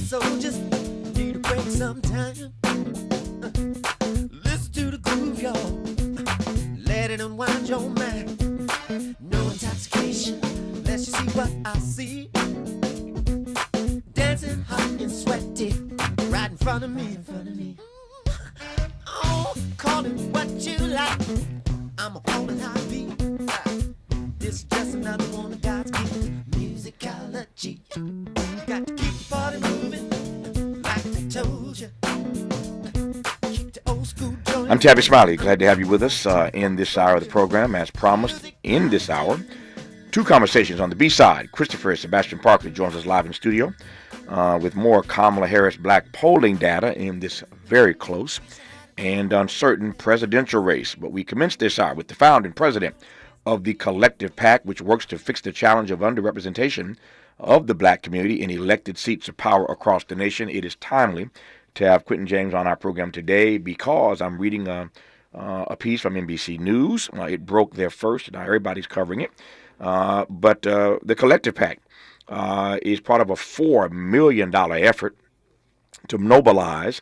soldiers need a break sometime. Listen to the groove, y'all. Let it unwind your mind. No intoxication, unless you see what I see. Dancing hot and sweaty, right in front of me, Oh, call it what you like. I'm a falling heartbeat. This is just another one of God's gifts. Musicology. Got to keep the party moving, like I told you. Keep the old school joint. I'm Tavis, Smiley. Glad to have you with us in this hour of the program. As promised, in this hour, two conversations on the B-side. Christopher Sebastian Parker joins us live in studio with more Kamala Harris black polling data in this very close and uncertain presidential race. But we commenced this hour with the founding president of the Collective PAC, which works to fix the challenge of underrepresentation of the black community in elected seats of power across the nation. It is timely to have Quentin James on our program today because I'm reading a piece from NBC News. It broke there first. Now everybody's covering it. But the Collective PAC is part of a $4 million effort to mobilize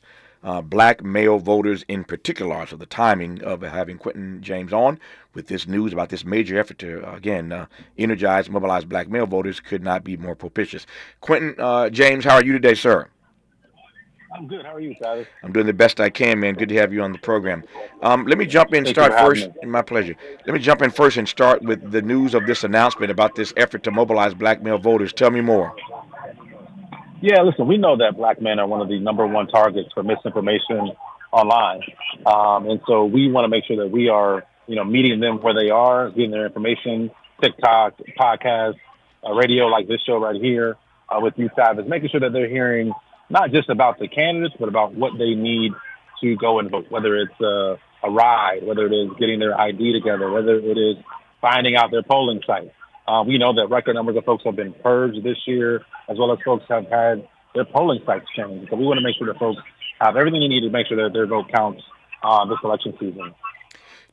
black male voters in particular. So the timing of having Quentin James on with this news about this major effort to, again, energize, mobilize black male voters could not be more propitious. Quentin James, how are you today, sir? I'm good. How are you, Tavis? I'm doing the best I can, man. Good to have you on the program. Let me jump in and start first. My pleasure. Let me jump in first and start with the news of this announcement about this effort to mobilize black male voters. Tell me more. Yeah, listen, we know that black men are one of the number one targets for misinformation online. And so we want to make sure that we are, meeting them where they are, getting their information, TikTok, podcasts, radio like this show right here with you, Tavis, making sure that they're hearing not just about the candidates, but about what they need to go and vote, whether it's a ride, whether it is getting their ID together, whether it is finding out their polling site. We know that record numbers of folks have been purged this year, as well as folks have had their polling sites changed. So we want to make sure that folks have everything they need to make sure that their vote counts this election season.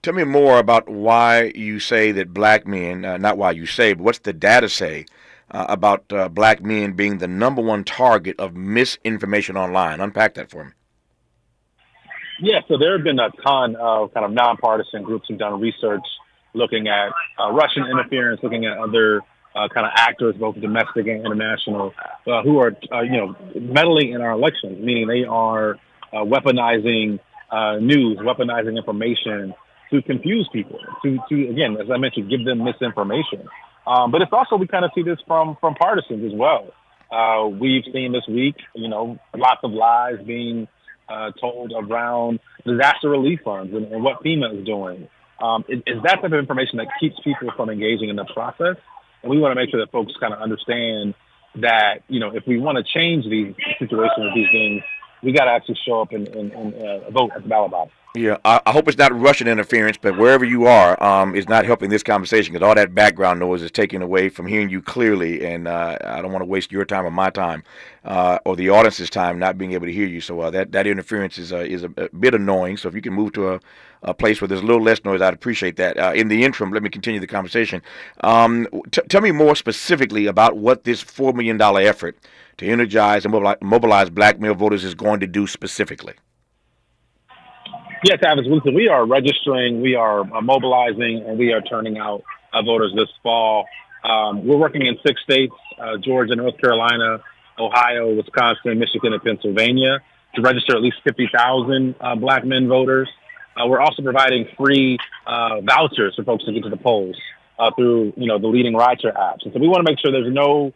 Tell me more about why you say that black men, not why you say, but what's the data say about black men being the number one target of misinformation online? Unpack that for me. Yeah, so there have been a ton of kind of nonpartisan groups who've done research looking at Russian interference, looking at other kind of actors, both domestic and international, who are, meddling in our elections, meaning they are weaponizing news, weaponizing information to confuse people, to again, as I mentioned, give them misinformation. But it's also, we kind of see this from partisans as well. We've seen this week, lots of lies being told around disaster relief funds and what FEMA is doing. It's that type of information that keeps people from engaging in the process. And we want to make sure that folks kind of understand that, if we want to change these situations with these things, we got to actually show up and vote at the ballot box. Yeah, I hope it's not Russian interference, but wherever you are, is not helping this conversation because all that background noise is taken away from hearing you clearly, and I don't want to waste your time or my time or the audience's time not being able to hear you. So that interference is a bit annoying. So if you can move to a place where there's a little less noise, I'd appreciate that. In the interim, let me continue the conversation. Tell me more specifically about what this $4 million effort to energize and mobilize black male voters is going to do specifically. Yeah, Tavis, listen, we are registering, we are mobilizing, and we are turning out voters this fall. We're working in 6 states, Georgia, North Carolina, Ohio, Wisconsin, Michigan, and Pennsylvania, to register at least 50,000 black men voters. We're also providing free vouchers for folks to get to the polls through, the leading rideshare apps. And so we want to make sure there's no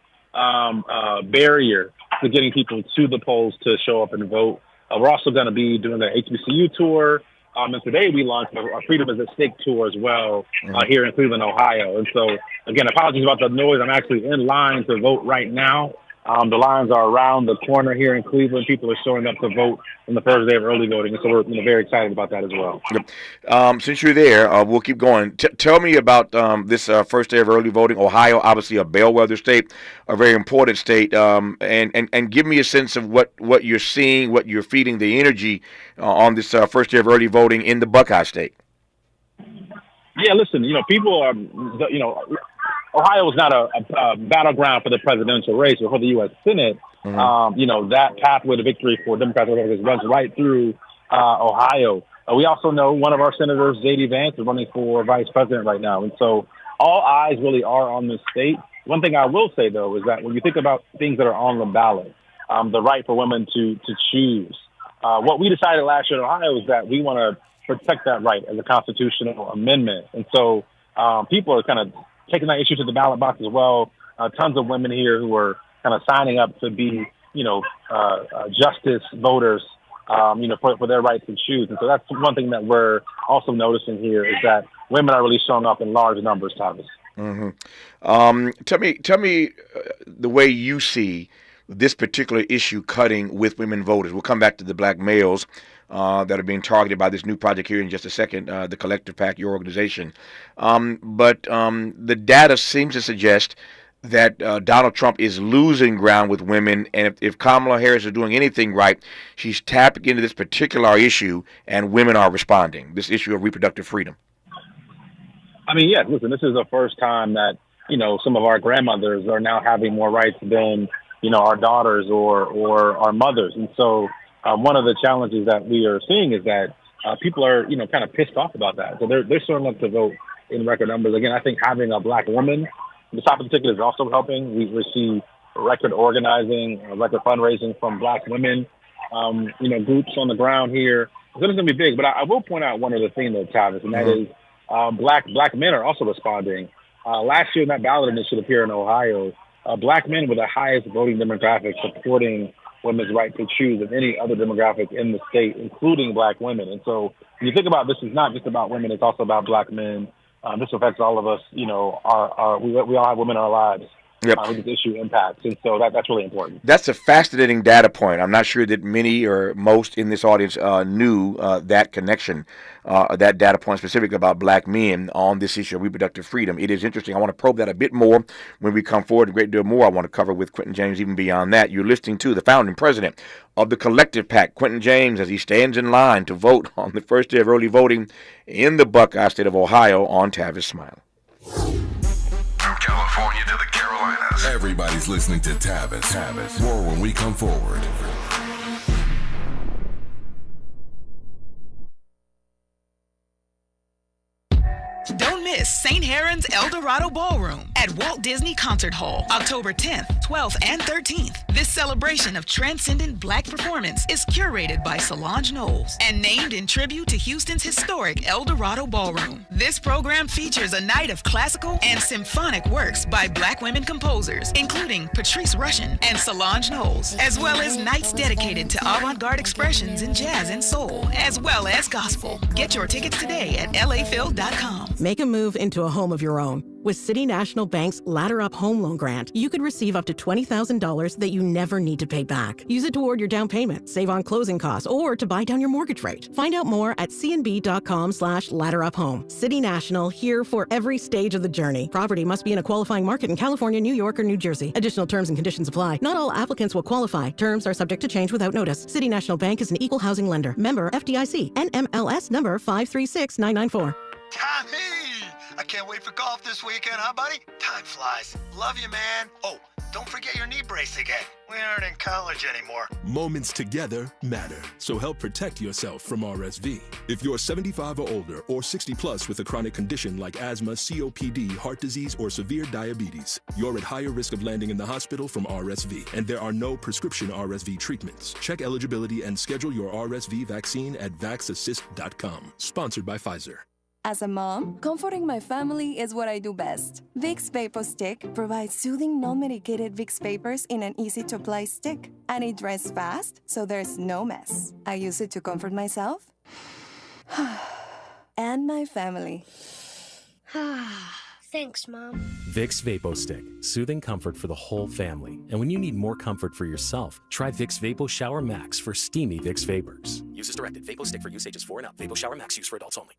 barrier to getting people to the polls to show up and vote. We're also going to be doing the HBCU tour. And today we launched our Freedom is at Stake tour as well here in Cleveland, Ohio. And so, again, apologies about the noise. I'm actually in line to vote right now. The lines are around the corner here in Cleveland. People are showing up to vote on the first day of early voting. And so we're very excited about that as well. Yep. Since you're there, we'll keep going. Tell me about this first day of early voting. Ohio, obviously a bellwether state, a very important state. And give me a sense of what you're seeing, what you're feeding the energy on this first day of early voting in the Buckeye State. Yeah, listen, people are, Ohio is not a battleground for the presidential race or for the U.S. Senate. That pathway to victory for Democrats and Republicans runs right through Ohio. We also know one of our senators, J.D. Vance, is running for vice president right now. And so all eyes really are on this state. One thing I will say, though, is that when you think about things that are on the ballot, the right for women to choose, what we decided last year in Ohio is that we want to protect that right as a constitutional amendment. And so people are kind of taking that issue to the ballot box as well. Tons of women here who are kind of signing up to be, justice voters, for their right to choose. And so that's one thing that we're also noticing here is that women are really showing up in large numbers, Tavis. Tell me the way you see this particular issue cutting with women voters. We'll come back to the black males that are being targeted by this new project here in just a second, the Collective PAC, your organization. But the data seems to suggest that Donald Trump is losing ground with women, and if Kamala Harris is doing anything right, she's tapping into this particular issue, and women are responding, this issue of reproductive freedom. I mean, yes, listen, this is the first time that, some of our grandmothers are now having more rights than, our daughters or our mothers. And so one of the challenges that we are seeing is that people are, kind of pissed off about that. So they're showing up to vote in record numbers. Again, I think having a black woman on the top of the ticket is also helping. We see record organizing, record fundraising from black women, groups on the ground here. So it's going to be big. But I will point out one other thing, though, Tavis, and that is black men are also responding. Last year, in that ballot initiative here in Ohio, black men were the highest voting demographic supporting women's right to choose of any other demographic in the state, including black women. And so when you think about this, is not just about women, it's also about black men. This affects all of us. We all have women in our lives. Yep. Who this issue impacts. And so that's really important. That's a fascinating data point. I'm not sure that many or most in this audience knew that connection, that data point specifically about black men on this issue of reproductive freedom. It is interesting. I want to probe that a bit more when we come forward. A great deal more I want to cover with Quentin James even beyond that. You're listening to the founding president of the Collective PAC, Quentin James, as he stands in line to vote on the first day of early voting in the Buckeye State of Ohio on Tavis Smiley. California to the Carolinas. Everybody's listening to Tavis. More when we come forward. Don't miss St. Heron's El Dorado Ballroom at Walt Disney Concert Hall, October 10th, 12th, and 13th. This celebration of transcendent black performance is curated by Solange Knowles and named in tribute to Houston's historic El Dorado Ballroom. This program features a night of classical and symphonic works by black women composers, including Patrice Rushen and Solange Knowles, as well as nights dedicated to avant-garde expressions in jazz and soul, as well as gospel. Get your tickets today at laphil.com. Make a move into a home of your own. With City National Bank's Ladder Up Home Loan Grant, you could receive up to $20,000 that you never need to pay back. Use it toward your down payment, save on closing costs, or to buy down your mortgage rate. Find out more at cnb.com/ladderuphome. City National, here for every stage of the journey. Property must be in a qualifying market in California, New York, or New Jersey. Additional terms and conditions apply. Not all applicants will qualify. Terms are subject to change without notice. City National Bank is an equal housing lender. Member FDIC. NMLS number 536994. Tommy! I can't wait for golf this weekend, huh, buddy? Time flies. Love you, man. Oh, don't forget your knee brace again. We aren't in college anymore. Moments together matter, so help protect yourself from RSV. If you're 75 or older or 60 plus with a chronic condition like asthma, COPD, heart disease, or severe diabetes, you're at higher risk of landing in the hospital from RSV, and there are no prescription RSV treatments. Check eligibility and schedule your RSV vaccine at vaxassist.com. Sponsored by Pfizer. As a mom, comforting my family is what I do best. Vicks Vapor Stick provides soothing, non-medicated Vicks Vapors in an easy-to-apply stick. And it dries fast, so there's no mess. I use it to comfort myself and my family. Thanks, Mom. Vicks Vapo Stick, soothing comfort for the whole family. And when you need more comfort for yourself, try Vicks Vapo Shower Max for steamy Vicks Vapors. Use as directed. Vapo Stick for use ages 4 and up. Vapo Shower Max use for adults only.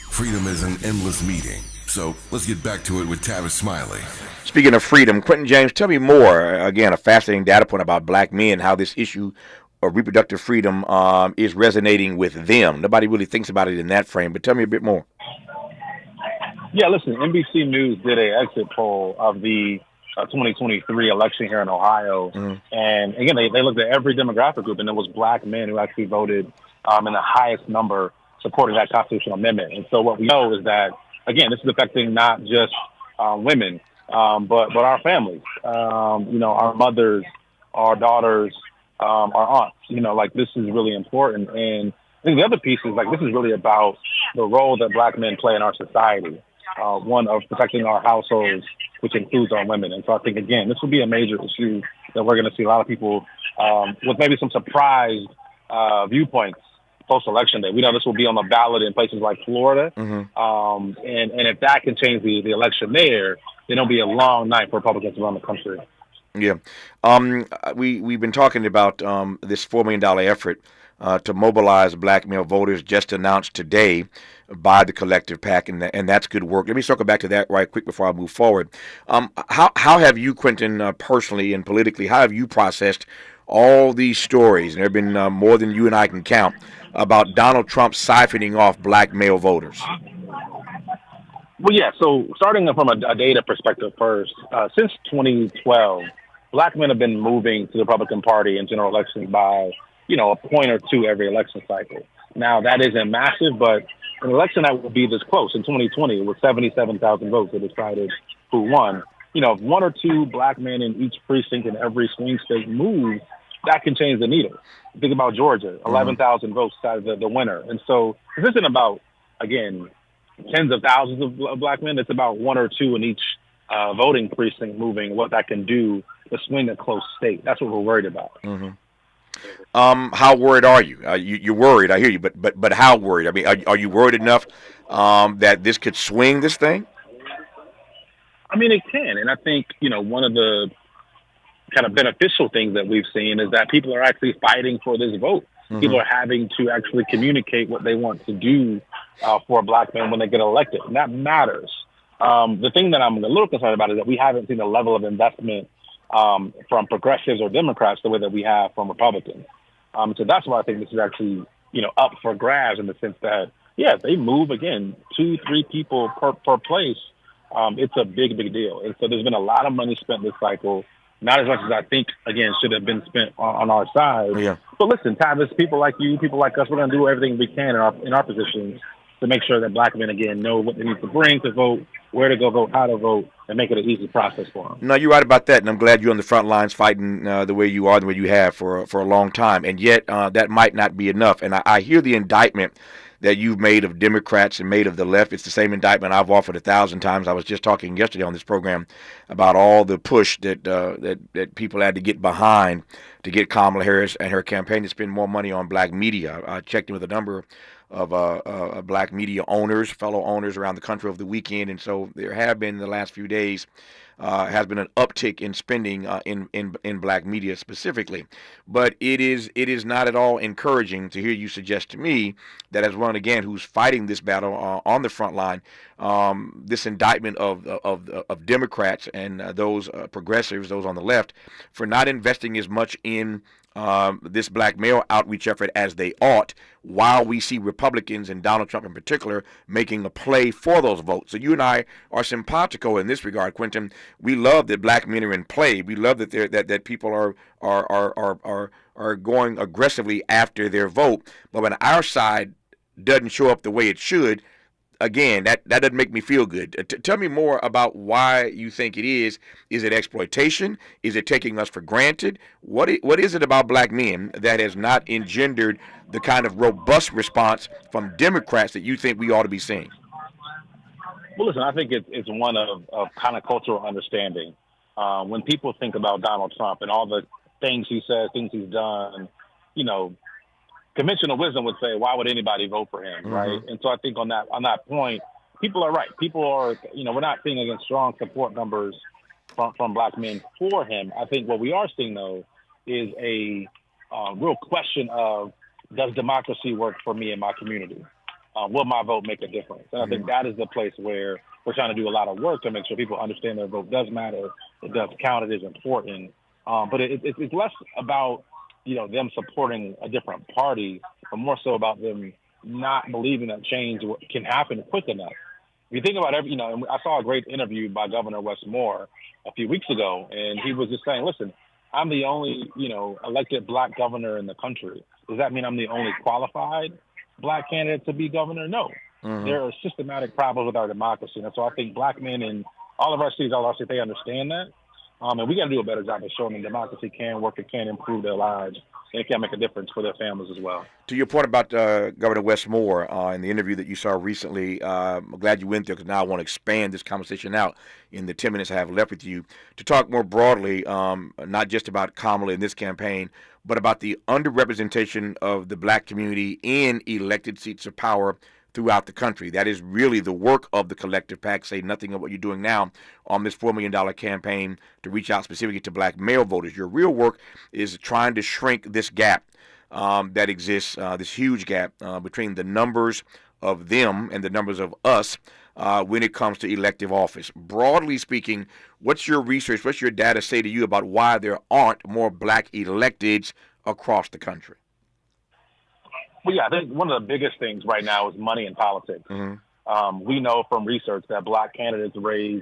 Freedom is an endless meeting, so let's get back to it with Tavis Smiley. Speaking of freedom, Quentin James, tell me more. Again, a fascinating data point about black men, how this issue of reproductive freedom is resonating with them. Nobody really thinks about it in that frame, but tell me a bit more. Yeah, listen, NBC News did an exit poll of the 2023 election here in Ohio. And again, they looked at every demographic group, and it was black men who actually voted in the highest number supporting that constitutional amendment. And so what we know is that, again, this is affecting not just women, but our families, our mothers, our daughters, our aunts. Like, this is really important. And I think the other piece is, like, this is really about the role that black men play in our society. One of protecting our households, which includes our women. And so I think, again, this will be a major issue that we're going to see a lot of people with maybe some surprised viewpoints post-election day. We know this will be on the ballot in places like Florida. And if that can change the election there, then it'll be a long night for Republicans around the country. Yeah. We've been talking about this $4 million effort to mobilize black male voters just announced today by the Collective PAC, and that's good work. Let me circle back to that right quick before I move forward. How have you, Quentin, personally and politically, how have you processed all these stories, and there have been more than you and I can count, about Donald Trump siphoning off black male voters? Well, yeah, so starting from a data perspective first, since 2012, black men have been moving to the Republican Party in general elections by, a point or two every election cycle. Now, that isn't massive, but an election that would be this close in 2020, it was 77,000 votes that decided who won. If one or two black men in each precinct in every swing state move, that can change the needle. Think about Georgia, 11,000 votes decided the winner. And so this isn't about, again, tens of thousands of black men. It's about one or two in each voting precinct moving, what that can do to swing a close state. That's what we're worried about. How worried are you? You're worried, I hear you, but how worried? I mean, are you worried enough that this could swing this thing? I mean, it can. And I think, one of the kind of beneficial things that we've seen is that people are actually fighting for this vote. People are having to actually communicate what they want to do for black men when they get elected. And that matters. The thing that I'm a little concerned about is that we haven't seen the level of investment from progressives or Democrats the way that we have from Republicans. So that's why I think this is actually, up for grabs in the sense that, if they move, again, 2-3 people per place, it's a big deal. And so there's been a lot of money spent this cycle, not as much as I think, again, should have been spent on our side. Yeah. But listen, Tavis, people like you, people like us, we're going to do everything we can in our positions to make sure that black men, again, know what they need to bring to vote, where to go vote, how to vote, and make it an easy process for them. No, you're right about that, and I'm glad you're on the front lines fighting the way you are, the way you have for a long time. And yet that might not be enough. And I hear the indictment that you've made of Democrats and made of the left. It's the same indictment I've offered 1,000 times. I was just talking yesterday on this program about all the push that people had to get behind to get Kamala Harris and her campaign to spend more money on black media. I checked in with a number of black media owners, fellow owners around the country over the weekend, and so there have been in the last few days has been an uptick in spending in black media specifically. But it is not at all encouraging to hear you suggest to me that as one again who's fighting this battle on the front line, this indictment of Democrats and those progressives, those on the left, for not investing as much in this black male outreach effort as they ought, while we see Republicans and Donald Trump in particular making a play for those votes. So you and I are simpatico in this regard, Quentin. We love that black men are in play. We love that that people are going aggressively after their vote. But when our side doesn't show up the way it should, again, that doesn't make me feel good. Tell me more about why you think it is. Is it exploitation? Is it taking us for granted? What is it about black men that has not engendered the kind of robust response from Democrats that you think we ought to be seeing? Well, listen, I think it's one of kind of cultural understanding. When people think about Donald Trump and all the things he says, things he's done, conventional wisdom would say, why would anybody vote for him, right? And so I think on that point, people are right. People are, we're not seeing against strong support numbers from black men for him. I think what we are seeing, though, is a real question of, does democracy work for me and my community? Will my vote make a difference? And I think that is the place where we're trying to do a lot of work to make sure people understand their vote does matter, it does count, it is important. But it's less about them supporting a different party, but more so about them not believing that change can happen quick enough. If you think about and I saw a great interview by Governor Wes Moore a few weeks ago, and he was just saying, listen, I'm the only, elected black governor in the country. Does that mean I'm the only qualified black candidate to be governor? No. Mm-hmm. There are systematic problems with our democracy. And so I think black men in all of our cities, they understand that. And we got to do a better job of showing them democracy can work, it can improve their lives, and it can make a difference for their families as well. To your point about Governor Wes Moore in the interview that you saw recently, I'm glad you went there because now I want to expand this conversation out in the 10 minutes I have left with you to talk more broadly, not just about Kamala in this campaign, but about the underrepresentation of the black community in elected seats of power throughout the country. That is really the work of the collective PAC, say nothing of what you're doing now on this $4 million campaign to reach out specifically to black male voters. Your real work is trying to shrink this gap that exists, this huge gap between the numbers of them and the numbers of us when it comes to elective office. Broadly speaking, what's your research, what's your data say to you about why there aren't more black electeds across the country? Well, yeah, I think one of the biggest things right now is money in politics. Mm-hmm. We know from research that black candidates raise,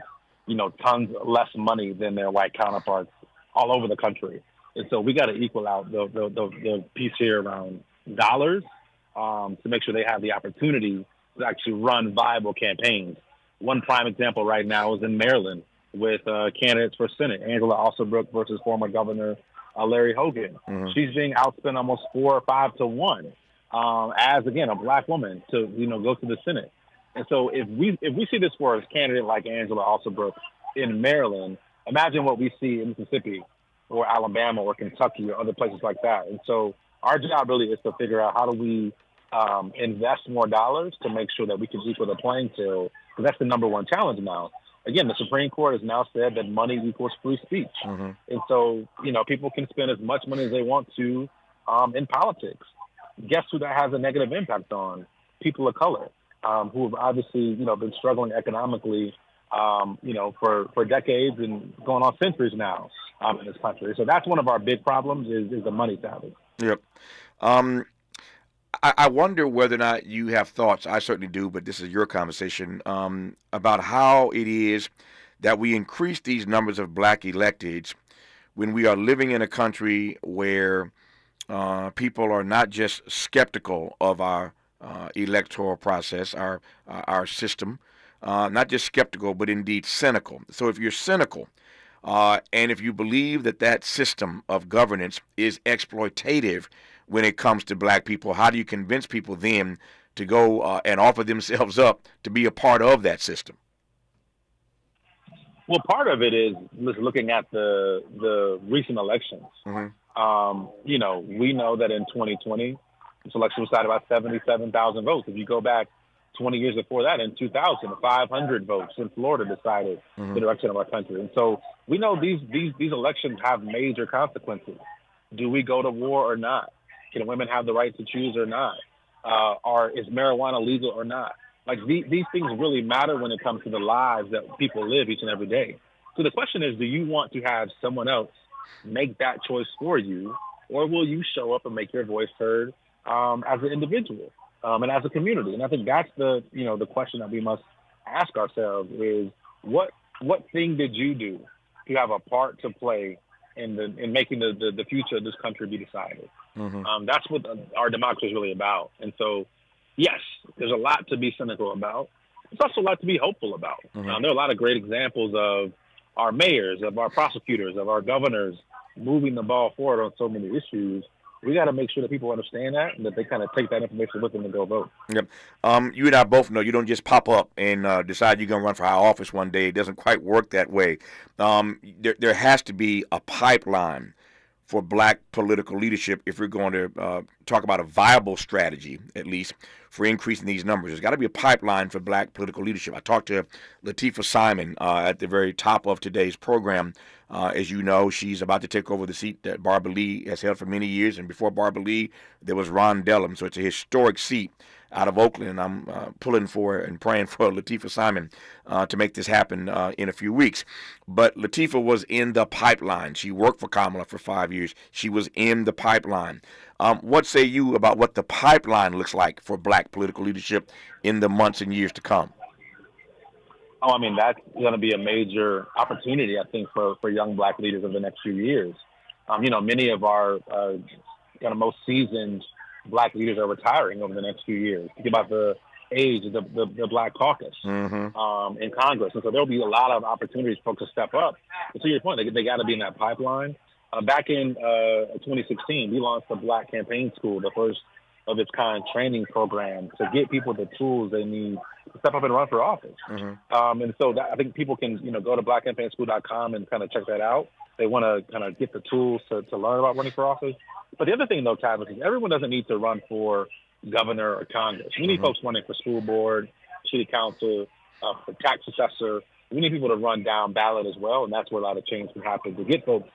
tons less money than their white counterparts all over the country. And so we got to equal out the piece here around dollars to make sure they have the opportunity to actually run viable campaigns. One prime example right now is in Maryland with candidates for Senate, Angela Alsobrooke versus former Governor Larry Hogan. Mm-hmm. She's being outspent almost 4 or 5 to 1. As again a black woman to go to the Senate, and so if we see this for a candidate like Angela Alsobrooke in Maryland, imagine what we see in Mississippi or Alabama or Kentucky or other places like that. And so our job really is to figure out how do we invest more dollars to make sure that we can equal the playing field, because that's the number one challenge now. Again, the Supreme Court has now said that money equals free speech, mm-hmm. and so people can spend as much money as they want to in politics. Guess who that has a negative impact on? People of color, who have obviously, been struggling economically, for decades and going on centuries now in this country. So that's one of our big problems is the money side. Yep. I wonder whether or not you have thoughts, I certainly do, but this is your conversation, about how it is that we increase these numbers of black electeds when we are living in a country where people are not just skeptical of our electoral process, our system, not just skeptical, but indeed cynical. So if you're cynical, and if you believe that system of governance is exploitative when it comes to black people, how do you convince people then to go and offer themselves up to be a part of that system? Well, part of it is looking at the recent elections. Mm-hmm. We know that in 2020, this election was decided by 77,000 votes. If you go back 20 years before that, in 2000, 500 votes in Florida decided mm-hmm. the direction of our country. And so we know these elections have major consequences. Do we go to war or not? Can women have the right to choose or not? Is marijuana legal or not? Like these things really matter when it comes to the lives that people live each and every day. So the question is, do you want to have someone else make that choice for you, or will you show up and make your voice heard as an individual and as a community? And I think that's the question that we must ask ourselves is what thing did you do to have a part to play in making the future of this country be decided? Mm-hmm. That's what our democracy is really about. And so, yes, there's a lot to be cynical about. There's also a lot to be hopeful about. Mm-hmm. There are a lot of great examples of our mayors, of our prosecutors, of our governors moving the ball forward on so many issues. We got to make sure that people understand that and that they kind of take that information with them and go vote. Yep. You and I both know you don't just pop up and decide you're going to run for high office one day. It doesn't quite work that way. There has to be a pipeline for black political leadership if we're going to talk about a viable strategy, at least, for increasing these numbers. There's got to be a pipeline for black political leadership. I talked to Latifah Simon at the very top of today's program. As you know, she's about to take over the seat that Barbara Lee has held for many years, and before Barbara Lee, there was Ron Dellum. So it's a historic seat out of Oakland. I'm pulling for and praying for Latifah Simon to make this happen in a few weeks. But Latifah was in the pipeline. She worked for Kamala for 5 years. She was in the pipeline. What say you about what the pipeline looks like for black political leadership in the months and years to come? Oh, I mean, that's going to be a major opportunity, I think, for young black leaders over the next few years. Many of our kind of most seasoned black leaders are retiring over the next few years. Think about the age of the Black Caucus in Congress. And so there'll be a lot of opportunities for folks to step up. And to your point, they got to be in that pipeline. Back in 2016, we launched the Black Campaign School, the first of its kind training program to get people the tools they need to step up and run for office. And so I think people can, go to blackcampaignSchool.com and kind of check that out. They want to kind of get the tools to learn about running for office. But the other thing, though, Tavis, is everyone doesn't need to run for governor or Congress. We need folks running for school board, city council, for tax assessor. We need people to run down ballot as well, and that's where a lot of change can happen to get folks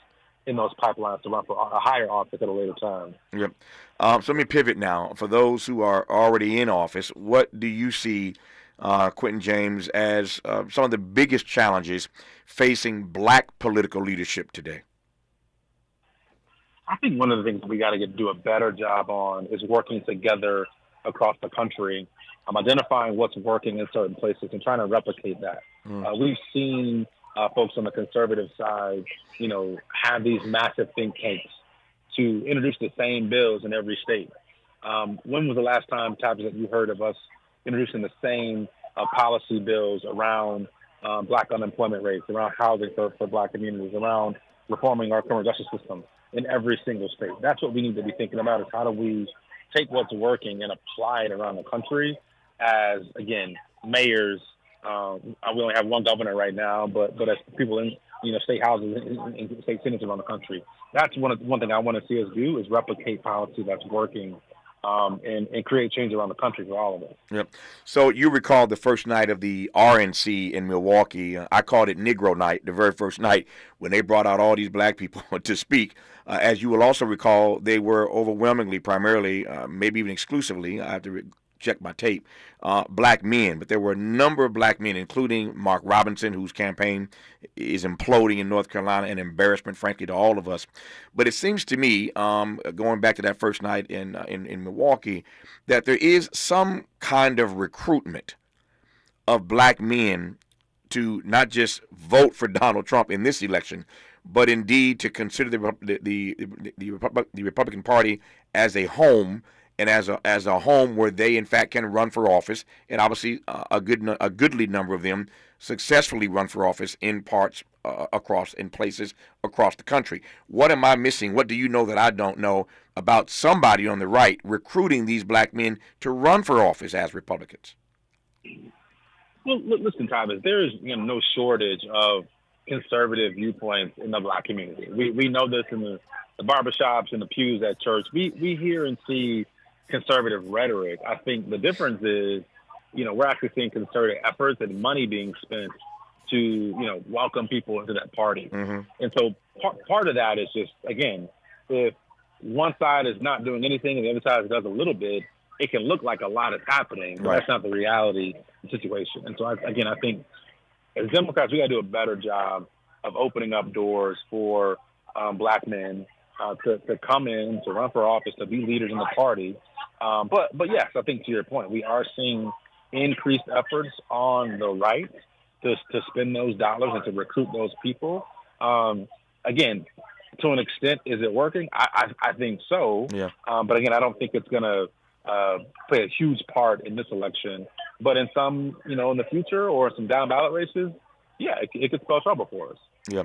in those pipelines to run for a higher office at a later time. Yep. So let me pivot now. For those who are already in office, what do you see, Quentin James, as some of the biggest challenges facing black political leadership today? I think one of the things we got to do a better job on is working together across the country, identifying what's working in certain places and trying to replicate that. We've seen folks on the conservative side, have these massive think tanks to introduce the same bills in every state. When was the last time, Tavis, that you heard of us introducing the same policy bills around black unemployment rates, around housing for black communities, around reforming our criminal justice system in every single state? That's what we need to be thinking about, is how do we take what's working and apply it around the country as, again, mayors. We only have one governor right now, but as people in state houses and state senates around the country, that's one thing I want to see us do, is replicate policy that's working and create change around the country for all of us. Yep. So you recall the first night of the RNC in Milwaukee. I called it Negro Night, the very first night when they brought out all these black people to speak. As you will also recall, they were overwhelmingly, primarily, maybe even exclusively, I have to check my tape, black men. But there were a number of black men, including Mark Robinson, whose campaign is imploding in North Carolina, an embarrassment, frankly, to all of us. But it seems to me, going back to that first night in Milwaukee, that there is some kind of recruitment of black men to not just vote for Donald Trump in this election, but indeed to consider the Republican Party as a home, and as a home where they, in fact, can run for office, and obviously a goodly number of them successfully run for office in places across the country. What am I missing? What do you know that I don't know about somebody on the right recruiting these black men to run for office as Republicans? Well, listen, Tavis, there is no shortage of conservative viewpoints in the black community. We know this in the barbershops and the pews at church. We hear and see conservative rhetoric. I think the difference is, we're actually seeing concerted efforts and money being spent to, welcome people into that party. And so part of that is just, again, if one side is not doing anything and the other side does a little bit, it can look like a lot is happening, but that's not the reality of the situation. And so, I think as Democrats, we got to do a better job of opening up doors for black men to come in, to run for office, to be leaders in the party. But yes, I think to your point, we are seeing increased efforts on the right to spend those dollars and to recruit those people. Again, to an extent, is it working? I think so. Yeah. But again, I don't think it's going to play a huge part in this election. But in some, in the future or some down ballot races, yeah, it could spell trouble for us. Yeah.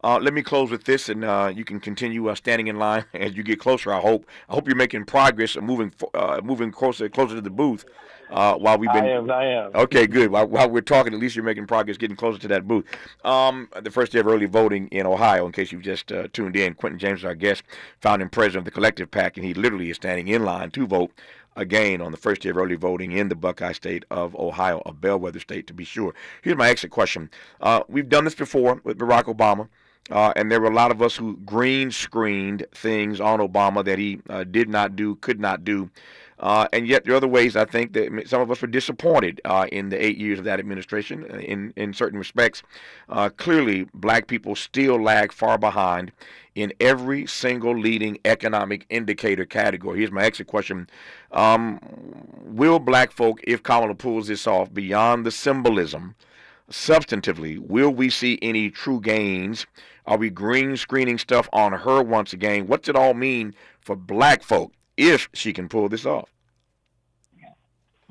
Let me close with this, and you can continue standing in line as you get closer. I hope you're making progress and moving closer to the booth. While we've been, I am. Okay, good. While we're talking, at least you're making progress, getting closer to that booth. The first day of early voting in Ohio, in case you've just tuned in, Quentin James is our guest, founding president of the Collective PAC, and he literally is standing in line to vote again on the first day of early voting in the Buckeye State of Ohio, a bellwether state to be sure. Here's my exit question. We've done this before with Barack Obama, and there were a lot of us who green screened things on Obama that he did not do, could not do. And yet there are other ways I think that some of us were disappointed in the 8 years of that administration in certain respects. Clearly, black people still lag far behind in every single leading economic indicator category. Here's my exit question. Will black folk, if Kamala pulls this off, beyond the symbolism, substantively, will we see any true gains? Are we green screening stuff on her once again? What's it all mean for black folk if she can pull this off?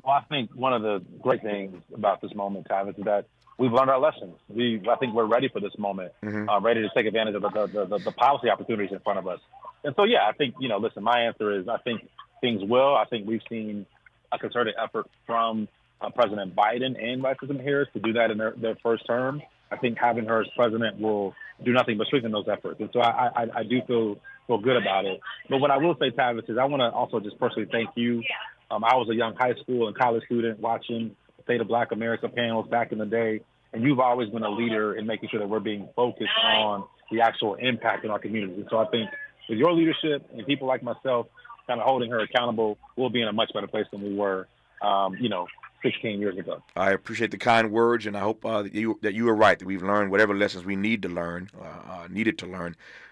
Well, I think one of the great things about this moment, Tavis, is that we've learned our lessons. I think we're ready for this moment, ready to take advantage of the policy opportunities in front of us. And so, yeah, I think, listen, my answer is I think things will. I think we've seen a concerted effort from President Biden and Vice President Harris to do that in their first term. I think having her as president will do nothing but strengthen those efforts. And so I do feel good about it. But what I will say, Tavis, is I want to also just personally thank you. I was a young high school and college student watching the State of Black America panels back in the day, and you've always been a leader in making sure that we're being focused on the actual impact in our communities. And so I think with your leadership and people like myself kind of holding her accountable, we'll be in a much better place than we were, 16 years ago. I appreciate the kind words, and I hope that you are right, that we've learned whatever lessons we needed to learn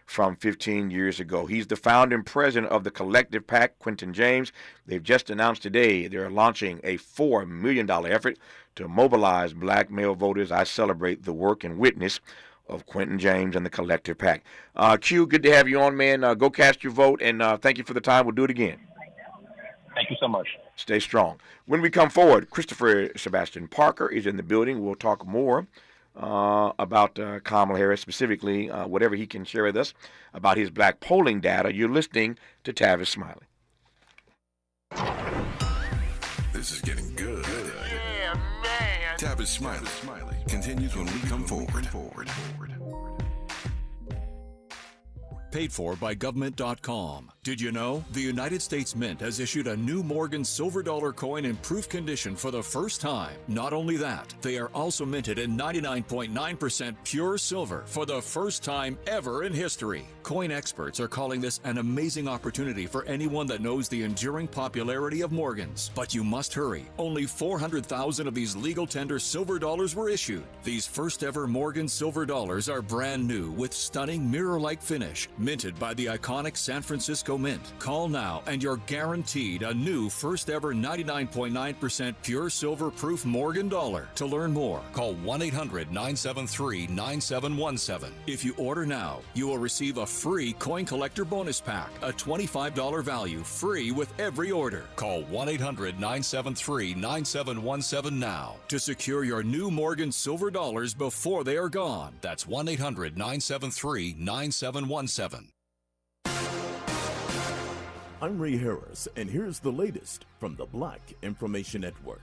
from 15 years ago. He's the founding president of the Collective PAC, Quentin James. They've just announced today they're launching a $4 million effort to mobilize black male voters. I celebrate the work and witness of Quentin James and the Collective PAC. Q, good to have you on, man. Go cast your vote, and thank you for the time. We'll do it again. Thank you so much. Stay strong. When we come forward, Christopher Sebastian Parker is in the building. We'll talk more about Kamala Harris, specifically whatever he can share with us about his black polling data. You're listening to Tavis Smiley. This is getting good. Yeah, man. Tavis Smiley continues when we come forward. Paid for by government.com. Did you know? The United States Mint has issued a new Morgan silver dollar coin in proof condition for the first time. Not only that, they are also minted in 99.9% pure silver for the first time ever in history. Coin experts are calling this an amazing opportunity for anyone that knows the enduring popularity of Morgans. But you must hurry. Only 400,000 of these legal tender silver dollars were issued. These first ever Morgan silver dollars are brand new with stunning mirror-like finish, minted by the iconic San Francisco Mint. Call now and you're guaranteed a new first ever 99.9% pure silver proof Morgan dollar. To learn more, call 1-800-973-9717. If you order now, you will receive a free coin collector bonus pack, a $25 value, free with every order. Call 1-800-973-9717 now to secure your new Morgan silver dollars before they are gone. That's 1-800-973-9717. I'm Ray Harris, and here's the latest from the Black Information Network.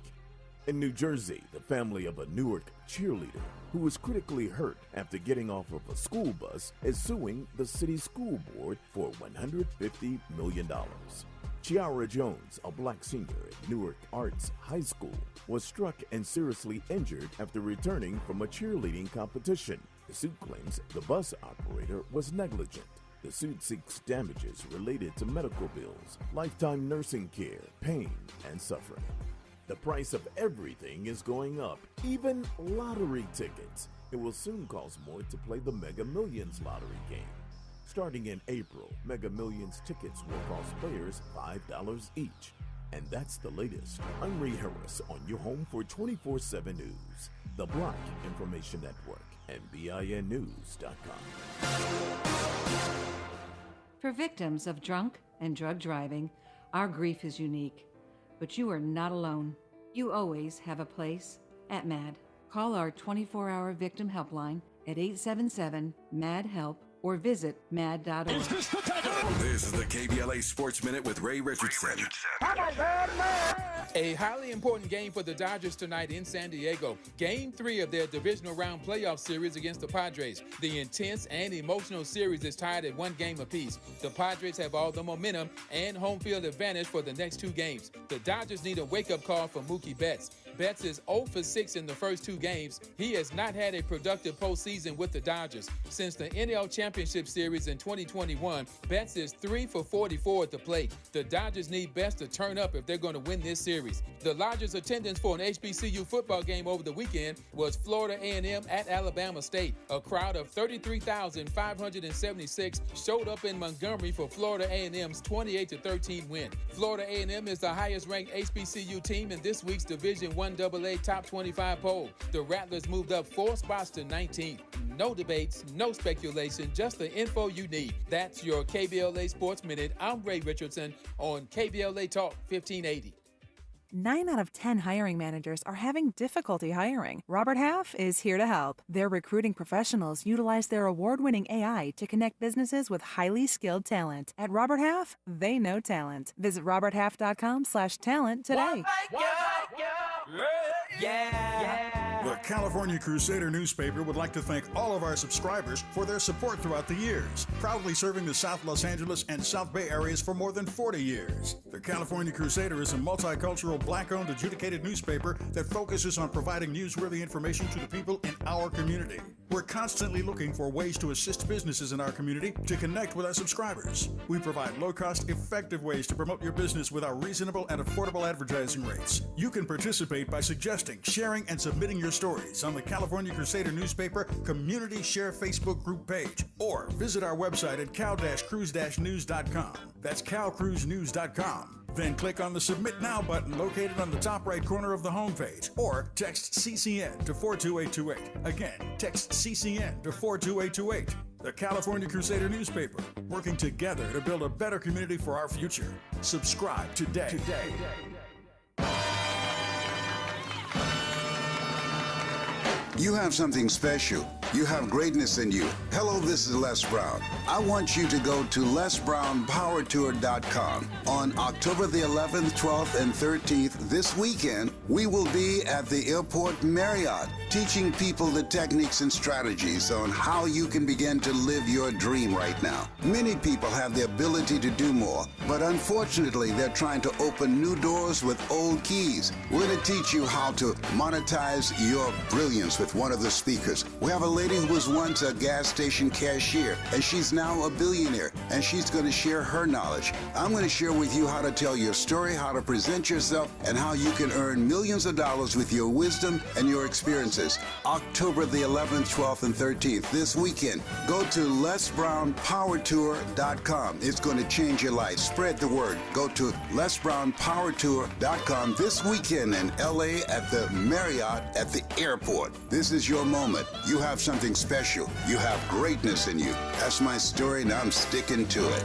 In New Jersey, the family of a Newark cheerleader who was critically hurt after getting off of a school bus is suing the city school board for $150 million. Chiara Jones, a black senior at Newark Arts High School, was struck and seriously injured after returning from a cheerleading competition. The suit claims the bus operator was negligent. The suit seeks damages related to medical bills, lifetime nursing care, pain, and suffering. The price of everything is going up, even lottery tickets. It will soon cost more to play the Mega Millions lottery game. Starting in April, Mega Millions tickets will cost players $5 each. And that's the latest. I'm Ray Harris on your home for 24/7 News, the Black Information Network, and BINnews.com. For victims of drunk and drug driving, our grief is unique. But you are not alone. You always have a place at MAD. Call our 24-hour victim helpline at 877-MAD-HELP or visit mad.org. This is the KBLA Sports Minute with Ray Richardson. A highly important game for the Dodgers tonight in San Diego. Game 3 of their divisional round playoff series against the Padres. The intense and emotional series is tied at 1 game apiece. The Padres have all the momentum and home field advantage for the next 2 games. The Dodgers need a wake-up call from Mookie Betts. Betts is 0 for 6 in the first 2 games. He has not had a productive postseason with the Dodgers. Since the NL Championship Series in 2021, Betts is 3 for 44 at the plate. The Dodgers need Betts to turn up if they're going to win this series. The largest attendance for an HBCU football game over the weekend was Florida A&M at Alabama State. A crowd of 33,576 showed up in Montgomery for Florida A&M's 28-13 win. Florida A&M is the highest-ranked HBCU team in this week's Division I AA Top 25 poll. The Rattlers moved up 4 spots to 19th. No debates, no speculation, just the info you need. That's your KBLA Sports Minute. I'm Ray Richardson on KBLA Talk 1580. 9 out of 10 hiring managers are having difficulty hiring. Robert Half is here to help. Their recruiting professionals utilize their award-winning AI to connect businesses with highly skilled talent. At Robert Half, they know talent. Visit roberthalf.com/talent today. The California Crusader newspaper would like to thank all of our subscribers for their support throughout the years, proudly serving the South Los Angeles and South Bay areas for more than 40 years. The California Crusader is a multicultural, black-owned, adjudicated newspaper that focuses on providing newsworthy information to the people in our community. We're constantly looking for ways to assist businesses in our community to connect with our subscribers. We provide low-cost, effective ways to promote your business with our reasonable and affordable advertising rates. You can participate by suggesting, sharing, and submitting your stories on the California Crusader newspaper Community Share Facebook group page, or visit our website at cal-cruise-news.com. That's calcruisenews.com. Then click on the Submit Now button located on the top right corner of the homepage, or text CCN to 42828. Again, text CCN to 42828. The California Crusader newspaper, working together to build a better community for our future. Subscribe today. You have something special. You have greatness in you. Hello, this is Les Brown. I want you to go to lesbrownpowertour.com. On October the 11th, 12th, and 13th, this weekend, we will be at the Airport Marriott, teaching people the techniques and strategies on how you can begin to live your dream right now. Many people have the ability to do more, but unfortunately, they're trying to open new doors with old keys. We're going to teach you how to monetize your brilliance with one of the speakers. We have a lady who was once a gas station cashier, and she's now a billionaire, and she's going to share her knowledge. I'm going to share with you how to tell your story, how to present yourself, and how you can earn millions of dollars with your wisdom and your experiences. October the 11th, 12th, and 13th, this weekend. Go to lesbrownpowertour.com. It's going to change your life. Spread the word. Go to lesbrownpowertour.com this weekend in LA at the Marriott at the airport. This is your moment. You have something special. You have greatness in you. That's my story, and I'm sticking to it.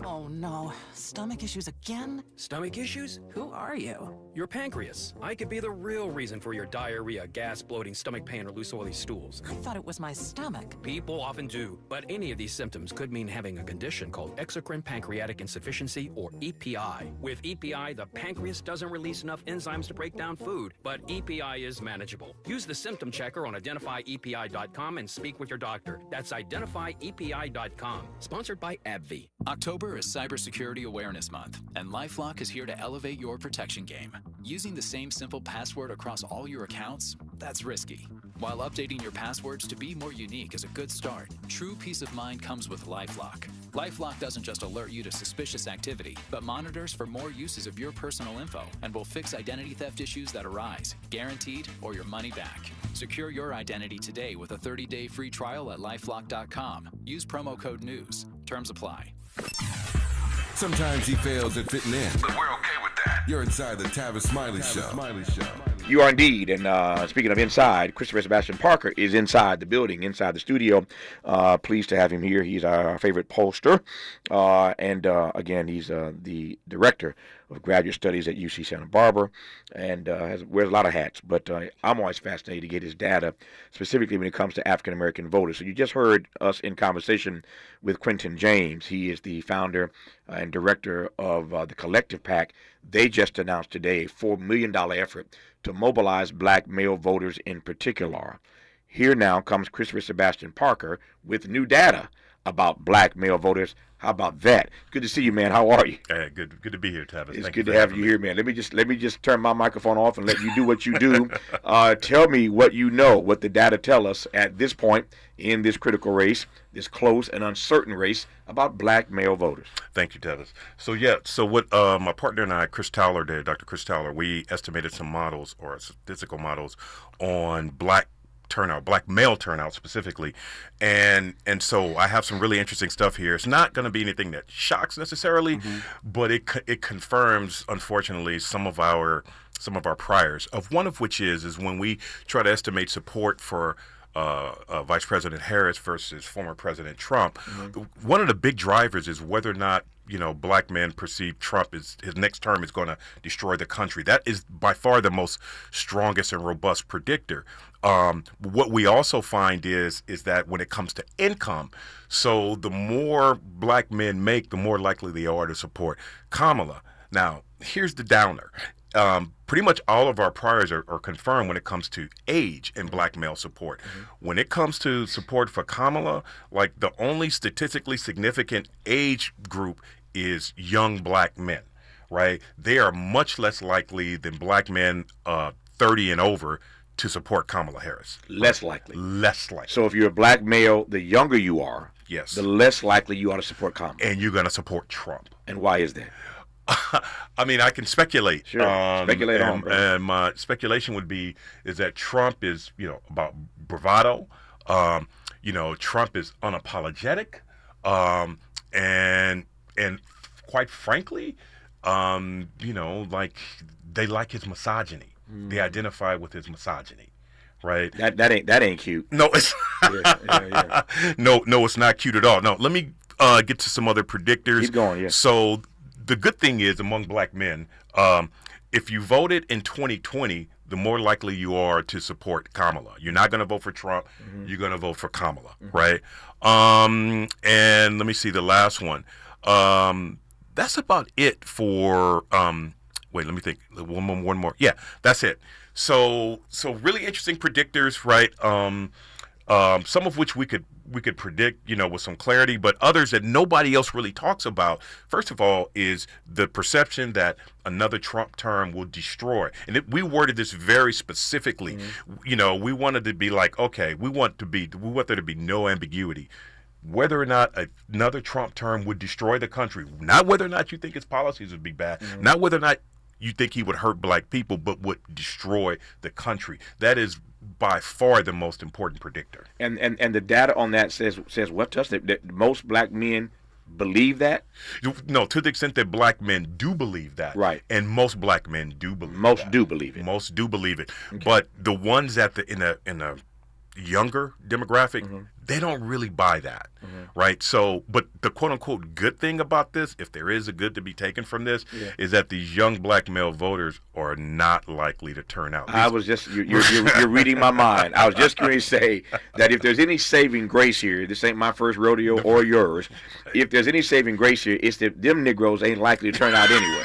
Oh no, stomach issues again? Stomach issues? Who are you? Your pancreas. I could be the real reason for your diarrhea, gas, bloating, stomach pain, or loose oily stools. I thought it was my stomach. People often do, but any of these symptoms could mean having a condition called exocrine pancreatic insufficiency, or EPI. With EPI, the pancreas doesn't release enough enzymes to break down food, but EPI is manageable. Use the symptom checker on identifyepi.com and speak with your doctor. That's identifyepi.com. Sponsored by AbbVie. October is Cybersecurity Awareness Month, and LifeLock is here to elevate your protection game. Using the same simple password across all your accounts, that's risky. While updating your passwords to be more unique is a good start, true peace of mind comes with LifeLock. LifeLock doesn't just alert you to suspicious activity, but monitors for more uses of your personal info and will fix identity theft issues that arise, guaranteed, or your money back. Secure your identity today with a 30-day free trial at LifeLock.com. Use promo code NEWS. Terms apply. Sometimes he fails at fitting in, but we're okay with that. You're inside the Tavis Smiley Show. You are indeed. And speaking of inside, Christopher Sebastian Parker is inside the building, inside the studio. Pleased to have him here. He's our favorite pollster. And again, he's the director of graduate studies at UC Santa Barbara, and wears a lot of hats. But I'm always fascinated to get his data, specifically when it comes to African American voters. So you just heard us in conversation with Quentin James. He is the founder and director of the Collective PAC. They just announced today a $4 million effort to mobilize black male voters in particular. Here now comes Christopher Sebastian Parker with new data about black male voters. How about that? Good to see you, man. How are you? Hey, good to be here, Tavis. It's good to have you here, man. Let me just turn my microphone off and let you do what you do. Tell me what you know, what the data tell us at this point in this critical race, this close and uncertain race about black male voters. Thank you, Tavis. So what my partner and I, Dr. Chris Towler, we estimated some models or statistical models on black male turnout specifically, and so I have some really interesting stuff here. It's not going to be anything that shocks necessarily, but it confirms, unfortunately, some of our priors. Of one of which is when we try to estimate support for Vice President Harris versus former President Trump. One of the big drivers is whether or not black men perceive Trump his next term is going to destroy the country. That is by far the most strongest and robust predictor. What we also find is that when it comes to income, so the more black men make, the more likely they are to support Kamala. Now, here's the downer. Pretty much all of our priors are confirmed when it comes to age and black male support. When it comes to support for Kamala, like the only statistically significant age group is young black men, right? They are much less likely than black men 30 and over to support Kamala Harris. Less likely. Less likely. So if you're a black male, the younger you are, yes, the less likely you are to support Kamala. And you're going to support Trump. And why is that? I mean, I can speculate. Sure. Speculate on, bro. And my speculation would be is that Trump is, about bravado. Trump is unapologetic. And quite frankly, like they like his misogyny. They identify with his misogyny. Right. That ain't cute. No, it's yeah. No, it's not cute at all. No, let me get to some other predictors. Keep going, yeah. So the good thing is among black men, if you voted in 2020, the more likely you are to support Kamala. You're not going to vote for Trump. You're going to vote for Kamala, right? And let me see the last one. That's about it for. Wait, let me think. One more. Yeah, that's it. So really interesting predictors, right? Some of which we could predict, with some clarity, but others that nobody else really talks about. First of all, is the perception that another Trump term will destroy. And we worded this very specifically. We wanted to be like, okay, we want there to be no ambiguity. Whether or not another Trump term would destroy the country, not whether or not you think his policies would be bad, not whether or not you think he would hurt black people, but would destroy the country. That is by far the most important predictor. And the data on that says what to us? That most black men believe that? No, to the extent that black men do believe that. Right. And most black men do believe most that. do believe it. Most do believe it. Okay. But the ones in a younger demographic, they don't really buy that, right? So, but the quote-unquote good thing about this, if there is a good to be taken from this, is that these young black male voters are not likely to turn out. You're reading my mind. I was just going to say that if there's any saving grace here, this ain't my first rodeo or yours. If there's any saving grace here, it's that them Negroes ain't likely to turn out anyway.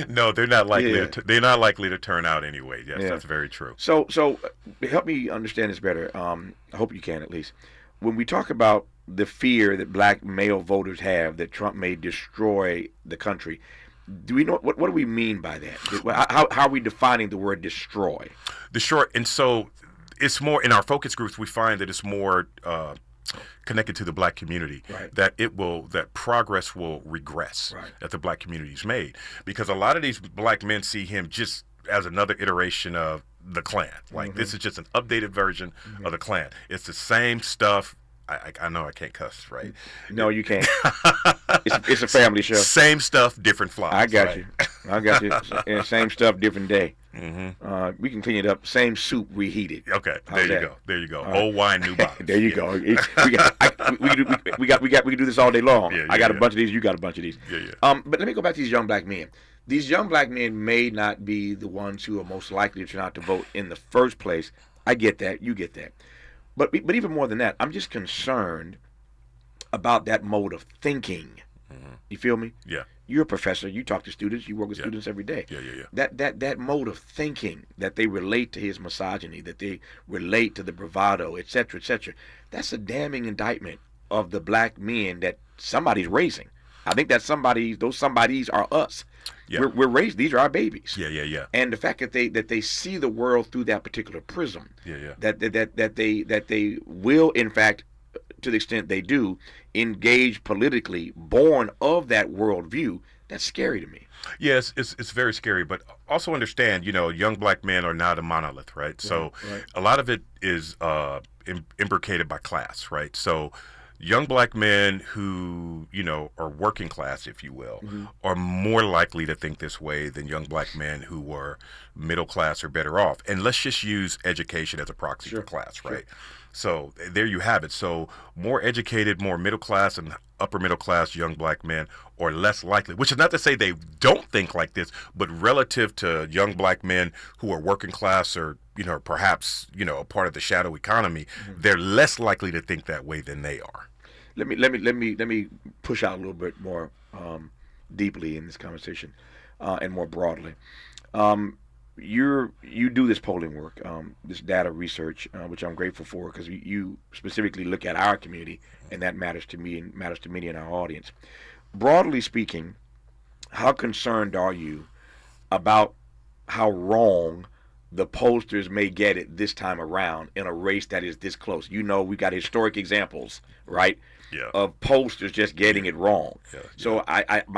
No, they're not likely. They're not likely to turn out anyway. Yes, that's very true. So help me understand this better. I hope you can at least. When we talk about the fear that black male voters have that Trump may destroy the country, do we know what do we mean by that? How are we defining the word destroy? Destroy, and so it's more in our focus groups. We find that it's more connected to the black community, right. that progress will regress, right. that the black community's made, because a lot of these black men see him just as another iteration of the Klan. Like this is just an updated version of the Klan. It's the same stuff. I know I can't cuss, right? No, you can't. It's a family show. Same stuff, different flies. I got right? you. I got you. And same stuff, different day. We can clean it up. Same soup reheated. Okay, there you go. Old wine, new bottles. There you go. We can do this all day long. I got a bunch of these. You got a bunch of these. But let me go back to these young black men. These young black men may not be the ones who are most likely to turn out to vote in the first place. I get that. You get that. But even more than that, I'm just concerned about that mode of thinking. You feel me? Yeah. You're a professor. You talk to students. You work with students every day. Yeah. That mode of thinking, that they relate to his misogyny, that they relate to the bravado, et cetera, that's a damning indictment of the black men that somebody's raising. I think that those somebodies are us. Yeah. We're raised. These are our babies. Yeah. And the fact that they see the world through that particular prism. Yeah. That they will, in fact, to the extent they do, engage politically, born of that worldview. That's scary to me. Yes, it's very scary, but also understand, young black men are not a monolith, right? So a lot of it is imbricated by class, right? So young black men who, are working class, if you will, are more likely to think this way than young black men who were middle class or better off. And let's just use education as a proxy for class, right? So there you have it. So more educated, more middle class and upper middle class young black men are less likely, which is not to say they don't think like this, but relative to young black men who are working class or, perhaps, a part of the shadow economy, they're less likely to think that way than they are. Let me push out a little bit more deeply in this conversation and more broadly. You do this polling work, this data research, which I'm grateful for, because you specifically look at our community, and that matters to me and matters to many in our audience. Broadly speaking, how concerned are you about how wrong the pollsters may get it this time around in a race that is this close? We got historic examples, right? Yeah. Of pollsters just getting it wrong. Yeah. So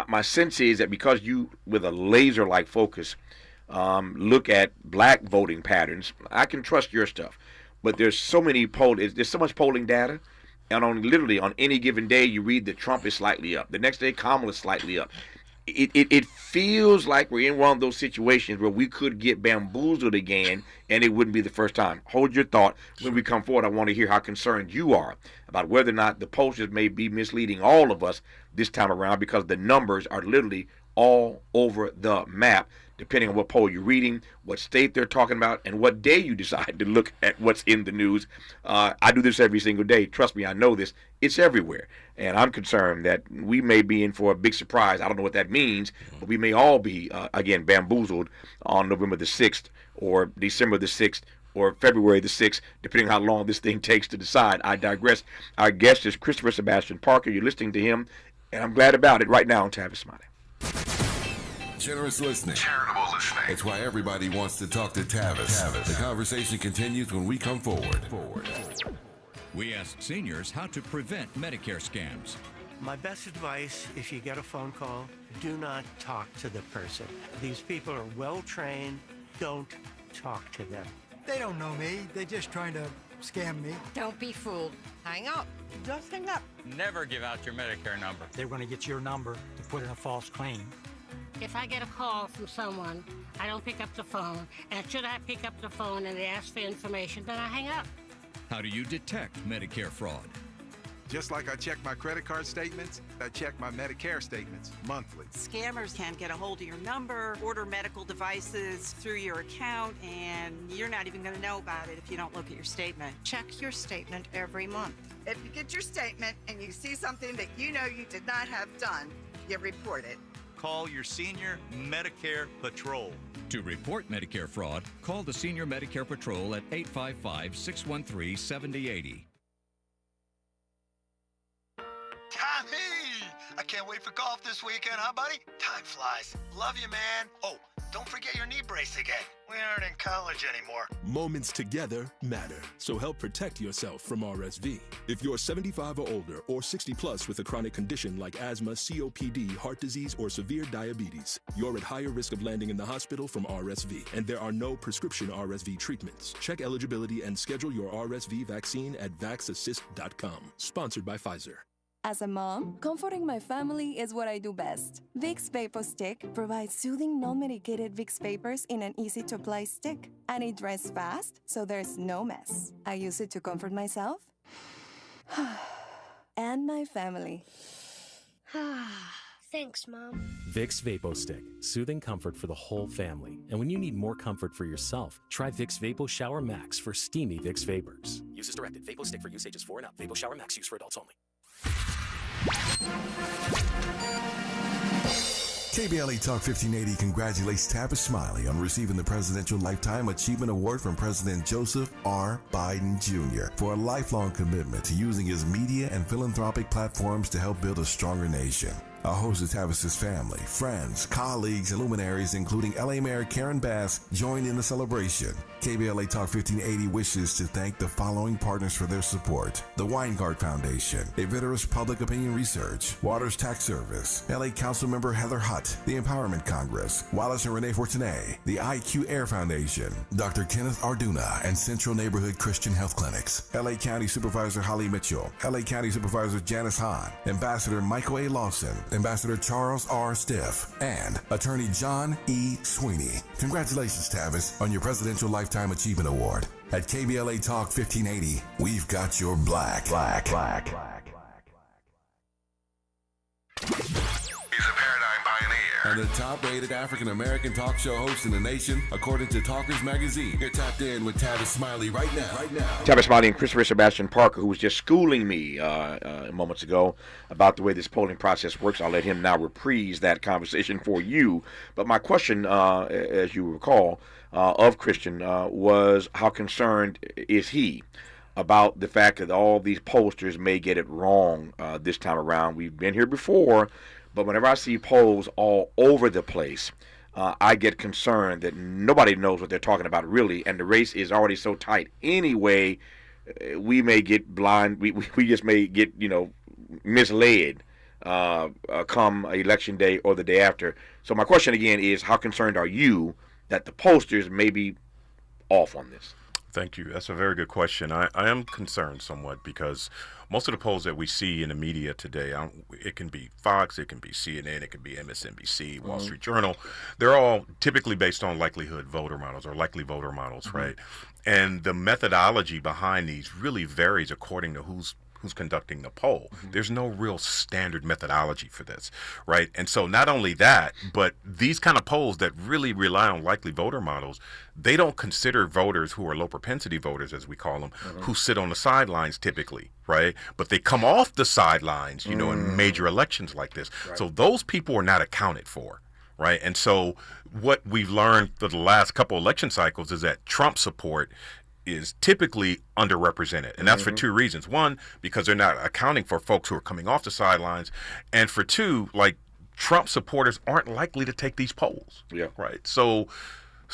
my sense is that because you, with a laser-like focus, look at black voting patterns, I can trust your stuff. But there's so much polling data, and literally on any given day you read that Trump is slightly up. The next day Kamala is slightly up. It feels like we're in one of those situations where we could get bamboozled again, and it wouldn't be the first time. Hold your thought. When we come forward, I want to hear how concerned you are about whether or not the pollsters may be misleading all of us this time around, because the numbers are literally all over the map, depending on what poll you're reading, what state they're talking about, and what day you decide to look at what's in the news. I do this every single day. Trust me, I know this. It's everywhere. And I'm concerned that we may be in for a big surprise. I don't know what that means, but we may all be, again, bamboozled on November the 6th or December the 6th or February the 6th, depending on how long this thing takes to decide. I digress. Our guest is Christopher Sebastian Parker. You're listening to him, and I'm glad about it right now on Tavis, Smiley. Generous listening. Charitable listening. It's why everybody wants to talk to Tavis. The conversation continues when we come forward. We asked seniors how to prevent Medicare scams. My best advice, if you get a phone call, do not talk to the person. These people are well trained. Don't talk to them. They don't know me. They're just trying to scam me. Don't be fooled. Hang up. Just hang up. Never give out your Medicare number. They're going to get your number to put in a false claim. If I get a call from someone, I don't pick up the phone. And should I pick up the phone and they ask for information, then I hang up. How do you detect Medicare fraud? Just like I check my credit card statements, I check my Medicare statements monthly. Scammers can get a hold of your number, order medical devices through your account, and you're not even going to know about it if you don't look at your statement. Check your statement every month. If you get your statement and you see something that you know you did not have done, you report it. Call your Senior Medicare Patrol. To report Medicare fraud, call the Senior Medicare Patrol at 855-613-7080. Tommy! I can't wait for golf this weekend, huh, buddy? Time flies. Love you, man. Oh, don't forget your knee brace again. We aren't in college anymore. Moments together matter, so help protect yourself from RSV. If you're 75 or older or 60 plus with a chronic condition like asthma, COPD, heart disease, or severe diabetes, you're at higher risk of landing in the hospital from RSV, and there are no prescription RSV treatments. Check eligibility and schedule your RSV vaccine at vaxassist.com. Sponsored by Pfizer. As a mom, comforting my family is what I do best. Vicks Vapor Stick provides soothing, non-medicated Vicks vapors in an easy-to-apply stick. And it dries fast, so there's no mess. I use it to comfort myself and my family. Thanks, Mom. Vicks Vapo Stick, soothing comfort for the whole family. And when you need more comfort for yourself, try Vicks Vapo Shower Max for steamy Vicks vapors. Use as directed. Vapo Stick for use ages 4 and up. Vapo Shower Max use for adults only. KBLA Talk 1580 congratulates Tavis Smiley on receiving the Presidential Lifetime Achievement Award from President Joseph R. Biden Jr. for a lifelong commitment to using his media and philanthropic platforms to help build a stronger nation. A host of Tavis's family, friends, colleagues, and luminaries, including LA Mayor Karen Bass, joined in the celebration. KBLA Talk 1580 wishes to thank the following partners for their support: the Weingart Foundation, Avitor's Public Opinion Research, Waters Tax Service, LA Councilmember Heather Hutt, the Empowerment Congress, Wallace and Renee Fortuné, the IQ Air Foundation, Dr. Kenneth Arduna, and Central Neighborhood Christian Health Clinics, LA County Supervisor Holly Mitchell, LA County Supervisor Janice Hahn, Ambassador Michael A. Lawson, Ambassador Charles R. Stiff, and Attorney John E. Sweeney. Congratulations, Tavis, on your Presidential Lifetime Achievement Award. At KBLA Talk 1580, we've got your black. And the top-rated African-American talk show host in the nation, according to Talkers Magazine. You're tapped in with Tavis Smiley right now. Tavis Smiley and Christopher Sebastian Parker, who was just schooling me moments ago about the way this polling process works. I'll let him now reprise that conversation for you. But my question, as you recall, of Christian was, how concerned is he about the fact that all these pollsters may get it wrong this time around? We've been here before, but whenever I see polls all over the place, I get concerned that nobody knows what they're talking about really, and the race is already so tight anyway. We may get blind. We just may get misled come election day or the day after. So my question again is, how concerned are you that the pollsters may be off on this? Thank you. That's a very good question. I am concerned somewhat because most of the polls that we see in the media today, it can be Fox, it can be CNN, it can be MSNBC, Wall Street Journal. They're all typically based on likelihood voter models or likely voter models, right? And the methodology behind these really varies according to who's conducting the poll. There's no real standard methodology for this, right? And so not only that, but these kind of polls that really rely on likely voter models, they don't consider voters who are low propensity voters, as we call them, who sit on the sidelines typically, right? But they come off the sidelines, in major elections like this. Right. So those people are not accounted for. Right. And so what we've learned for the last couple election cycles is that Trump support is typically underrepresented. And that's for two reasons. One, because they're not accounting for folks who are coming off the sidelines. And for two, Trump supporters aren't likely to take these polls. Yeah. Right. So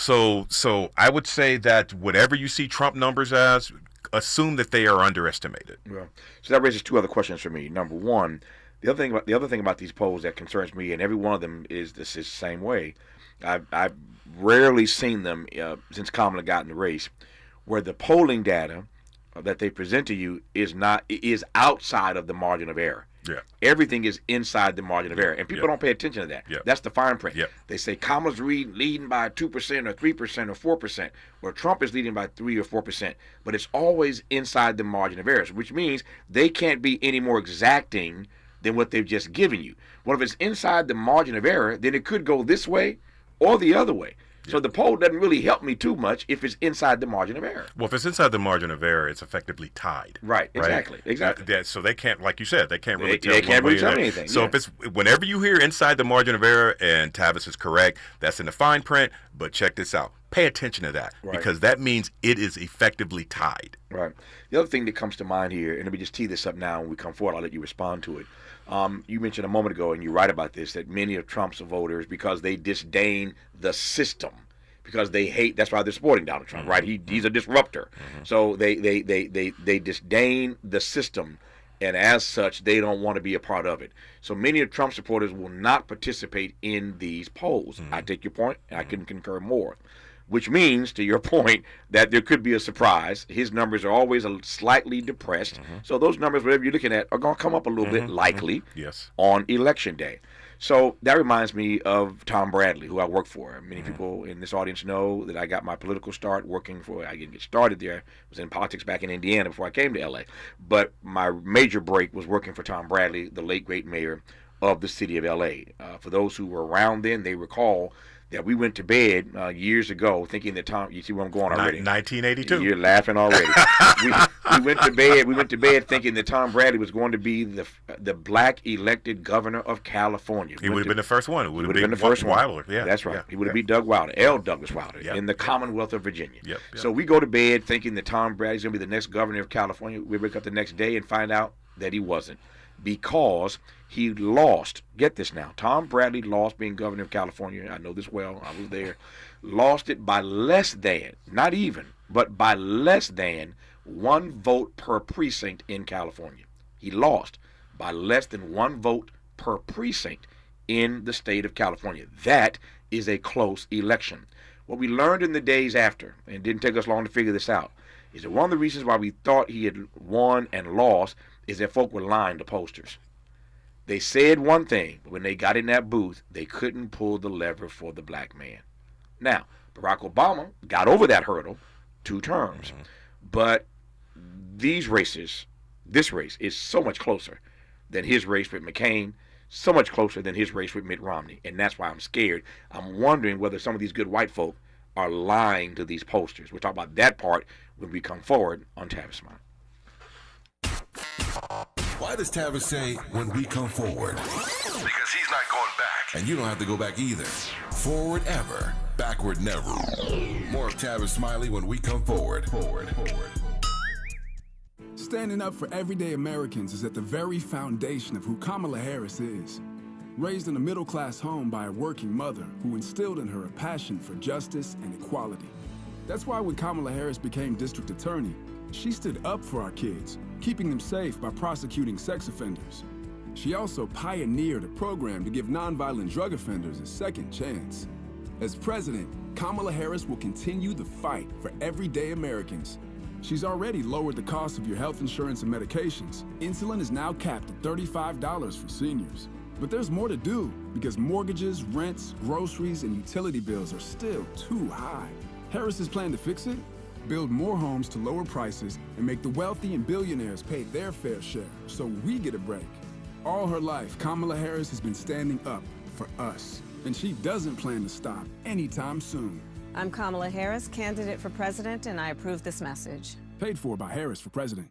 I would say that whatever you see Trump numbers as, assume that they are underestimated. Yeah. So that raises two other questions for me. Number one, the other thing about these polls that concerns me, and every one of them is the same way. I've rarely seen them since Kamala got in the race, where the polling data that they present to you is outside of the margin of error. Yeah. Everything is inside the margin of error, and people don't pay attention to that. That's the fine print. They say Kamala's leading by 2% or 3% or 4%, where Trump is leading by 3 or 4%, but it's always inside the margin of error, which means they can't be any more exacting than what they've just given you. Well, if it's inside the margin of error, then it could go this way or the other way. So the poll doesn't really help me too much if it's inside the margin of error. Well, if it's inside the margin of error, it's effectively tied. Right. Exactly. So they can't, like you said, they can't really tell. They can't really tell anything. So if it's whenever you hear inside the margin of error, and Tavis is correct, that's in the fine print. But check this out. Pay attention to that, because that means it is effectively tied. Right. The other thing that comes to mind here, and let me just tee this up now when we come forward, I'll let you respond to it. You mentioned a moment ago, and you're right about this, that many of Trump's voters, because they disdain the system, because they hate, that's why they're supporting Donald Trump, right? He's a disruptor. So they disdain the system, and as such, they don't want to be a part of it. So many of Trump supporters will not participate in these polls. I take your point, and I couldn't concur more. Which means, to your point, that there could be a surprise. His numbers are always slightly depressed. So those numbers, whatever you're looking at, are going to come up a little bit, likely, on Election Day. So that reminds me of Tom Bradley, who I work for. Many people in this audience know that I got my political start working for, I didn't get started there. I was in politics back in Indiana before I came to L.A. But my major break was working for Tom Bradley, the late, great mayor of the city of L.A. For those who were around then, they recall that we went to bed years ago thinking that Tom. You see where I'm going already? 1982. You're laughing already. we went to bed. We went to bed thinking that Tom Bradley was going to be the black elected governor of California. He would have been the first one. He would have been the first one. Wilder. Yeah, that's right. Yeah. He would have beat Doug Wilder, L. Douglas Wilder, in the Commonwealth of Virginia. So we go to bed thinking that Tom Bradley's going to be the next governor of California. We wake up the next day and find out that he wasn't, because he lost. Get this now. Tom Bradley lost being governor of California. I know this well. I was there. Lost it by less than, not even, but by less than 1 vote per precinct in California. He lost by less than 1 vote per precinct in the state of California. That is a close election. What we learned in the days after, and it didn't take us long to figure this out, is that one of the reasons why we thought he had won and lost is that folk were lying to posters. They said one thing, but when they got in that booth, they couldn't pull the lever for the black man. Now, Barack Obama got over that hurdle 2 terms, but this race is so much closer than his race with McCain, so much closer than his race with Mitt Romney, and that's why I'm scared. I'm wondering whether some of these good white folk are lying to these posters. We'll talk about that part when we come forward on Tavis Smiley. Why does Tavis say, when we come forward? Because he's not going back. And you don't have to go back either. Forward ever, backward never. More of Tavis Smiley when we come forward. Standing up for everyday Americans is at the very foundation of who Kamala Harris is. Raised in a middle-class home by a working mother who instilled in her a passion for justice and equality. That's why when Kamala Harris became district attorney, she stood up for our kids, keeping them safe by prosecuting sex offenders. She also pioneered a program to give nonviolent drug offenders a second chance. As president, Kamala Harris will continue the fight for everyday Americans. She's already lowered the cost of your health insurance and medications. Insulin is now capped at $35 for seniors. But there's more to do, because mortgages, rents, groceries, and utility bills are still too high. Harris's plan to fix it? Build more homes to lower prices and make the wealthy and billionaires pay their fair share so we get a break. All her life, Kamala Harris has been standing up for us, and she doesn't plan to stop anytime soon. I'm Kamala Harris, candidate for president, and I approve this message. Paid for by Harris for president.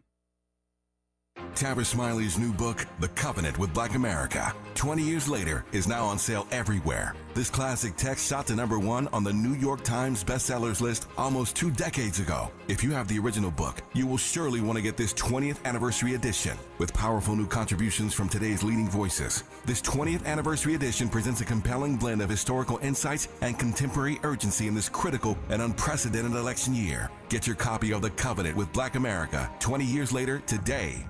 Tavis Smiley's new book, The Covenant with Black America, 20 years later, is now on sale everywhere. This classic text shot to #1 on the New York Times bestsellers list almost 2 decades ago. If you have the original book, you will surely want to get this 20th anniversary edition with powerful new contributions from today's leading voices. This 20th anniversary edition presents a compelling blend of historical insights and contemporary urgency in this critical and unprecedented election year. Get your copy of The Covenant with Black America, 20 years later today.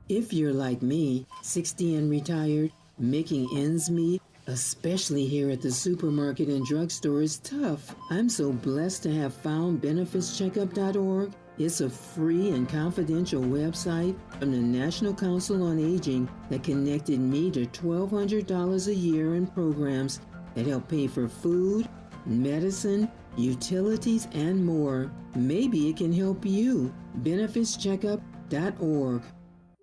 If you're like me, 60 and retired, making ends meet, especially here at the supermarket and drugstore, is tough. I'm so blessed to have found benefitscheckup.org. It's a free and confidential website from the National Council on Aging that connected me to $1,200 a year in programs that help pay for food, medicine, utilities, and more. Maybe it can help you. benefitscheckup.org.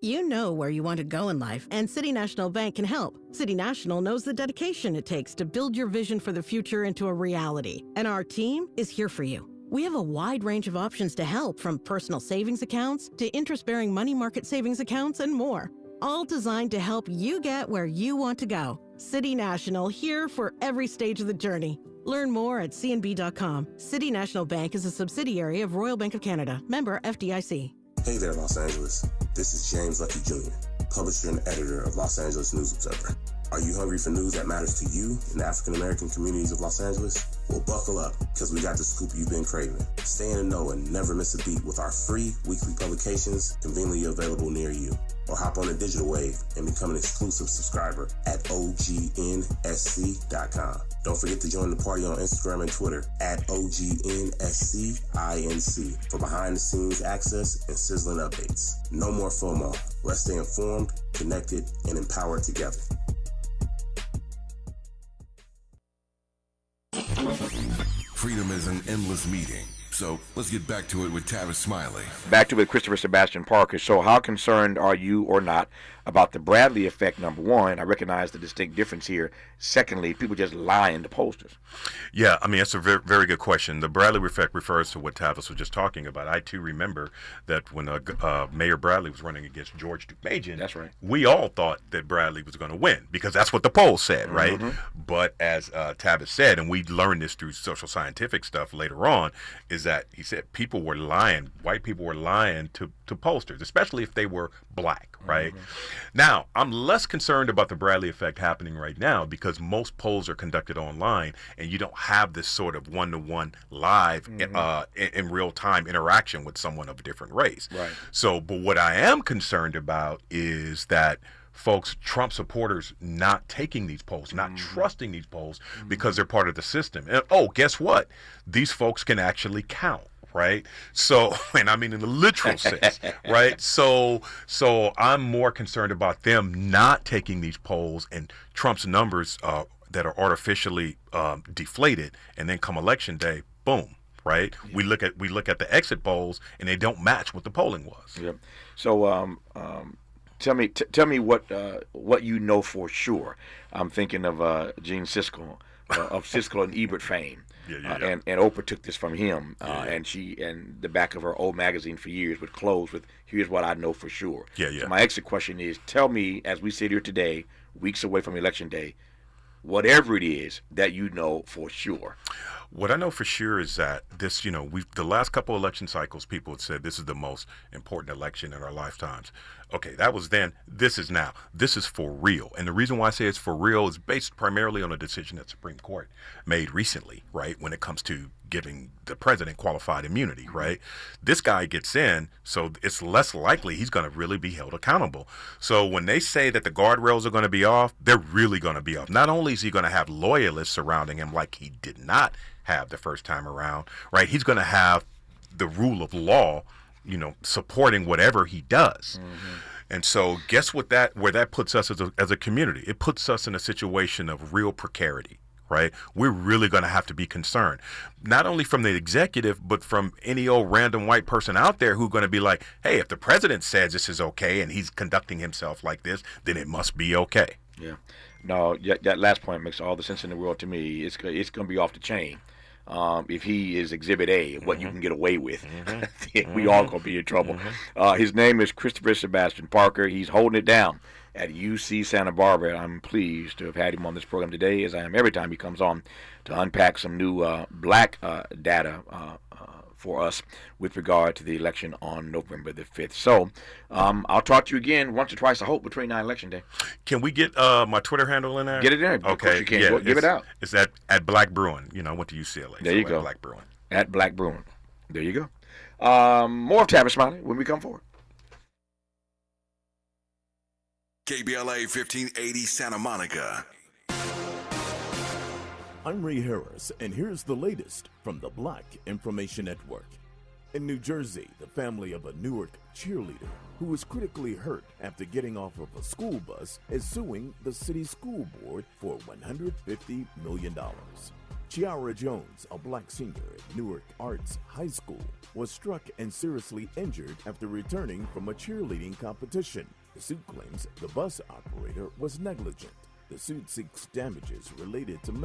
You know where you want to go in life, and City National Bank can help. City National knows the dedication it takes to build your vision for the future into a reality, and our team is here for you. We have a wide range of options to help, from personal savings accounts to interest-bearing money market savings accounts and more, all designed to help you get where you want to go. City National, here for every stage of the journey. Learn more at cnb.com. City National Bank is a subsidiary of Royal Bank of Canada, member FDIC. Hey there, Los Angeles. This is James Lucky Jr., publisher and editor of Los Angeles News Observer. Are you hungry for news that matters to you in the African-American communities of Los Angeles? Well, buckle up, because we got the scoop you've been craving. Stay in the know and never miss a beat with our free weekly publications conveniently available near you. Or hop on the digital wave and become an exclusive subscriber at OGNSC.com. Don't forget to join the party on Instagram and Twitter at OGNSCINC for behind-the-scenes access and sizzling updates. No more FOMO. Let's stay informed, connected, and empowered together. Freedom is an endless meeting. So let's get back to it with Tavis Smiley. Back to it with Christopher Sebastian Parker. So how concerned are you or not about the Bradley effect, number one? I recognize the distinct difference here Secondly, people just lying to pollsters. Yeah, I mean, that's a very, very good question. The Bradley effect refers to what Tavis was just talking about. I, too, remember that when Mayor Bradley was running against George Duke-Majan, that's right, we all thought that Bradley was going to win because that's what the poll said, right? But as Tavis said, and we learned this through social scientific stuff later on, is that he said people were lying, white people were lying to pollsters, especially if they were black, right? Now, I'm less concerned about the Bradley effect happening right now because most polls are conducted online and you don't have this sort of one-to-one live in real-time interaction with someone of a different race. Right. So, but what I am concerned about is that folks, Trump supporters, not taking these polls, not trusting these polls because they're part of the system. And oh, guess what? These folks can actually count. Right. So, and I mean in the literal sense, right? So I'm more concerned about them not taking these polls and Trump's numbers that are artificially deflated, and then come election day, boom, right? Yeah. We look at the exit polls and they don't match what the polling was. Yeah. So tell me what you know for sure. I'm thinking of Gene Siskel of Siskel and Ebert fame. And Oprah took this from him, and the back of her old magazine for years would close with, "Here's what I know for sure." So my exit question is, tell me, as we sit here today, weeks away from Election Day, whatever it is that you know for sure. What I know for sure is that this, the last couple election cycles, people had said this is the most important election in our lifetimes. Okay, that was then. This is now. This is for real. And the reason why I say it's for real is based primarily on a decision that Supreme Court made recently, right, when it comes to giving the president qualified immunity, right? This guy gets in, so it's less likely he's going to really be held accountable. So when they say that the guardrails are going to be off, they're really going to be off. Not only is he going to have loyalists surrounding him like he did not have the first time around, right? He's going to have the rule of law, supporting whatever he does. And so guess where that puts us as a community? It puts us in a situation of real precarity, right? We're really going to have to be concerned, not only from the executive, but from any old random white person out there who's going to be like, hey, if the president says this is okay and he's conducting himself like this, then it must be okay. Yeah. No, that last point makes all the sense in the world to me. It's going to be off the chain. If he is Exhibit A, what you can get away with, we all going to be in trouble. His name is Christopher Sebastian Parker. He's holding it down at UC Santa Barbara. I'm pleased to have had him on this program today, as I am every time he comes on, to unpack some new black data for us with regard to the election on November the 5th. So I'll talk to you again once or twice, I hope, between now and Election Day. Can we get my Twitter handle in there? Get it in. Okay. Of course you can. Yeah, give it out. It's at Black Bruin. I went to UCLA. There you go. At Black Bruin. At Black Bruin. There you go. More of Tavis Smiley when we come forward. KBLA 1580 Santa Monica. I'm Ray Harris, and here's the latest from the Black Information Network. In New Jersey, the family of a Newark cheerleader who was critically hurt after getting off of a school bus is suing the city school board for $150 million. Chiara Jones, a black senior at Newark Arts High School, was struck and seriously injured after returning from a cheerleading competition. The suit claims the bus operator was negligent. The suit seeks damages related to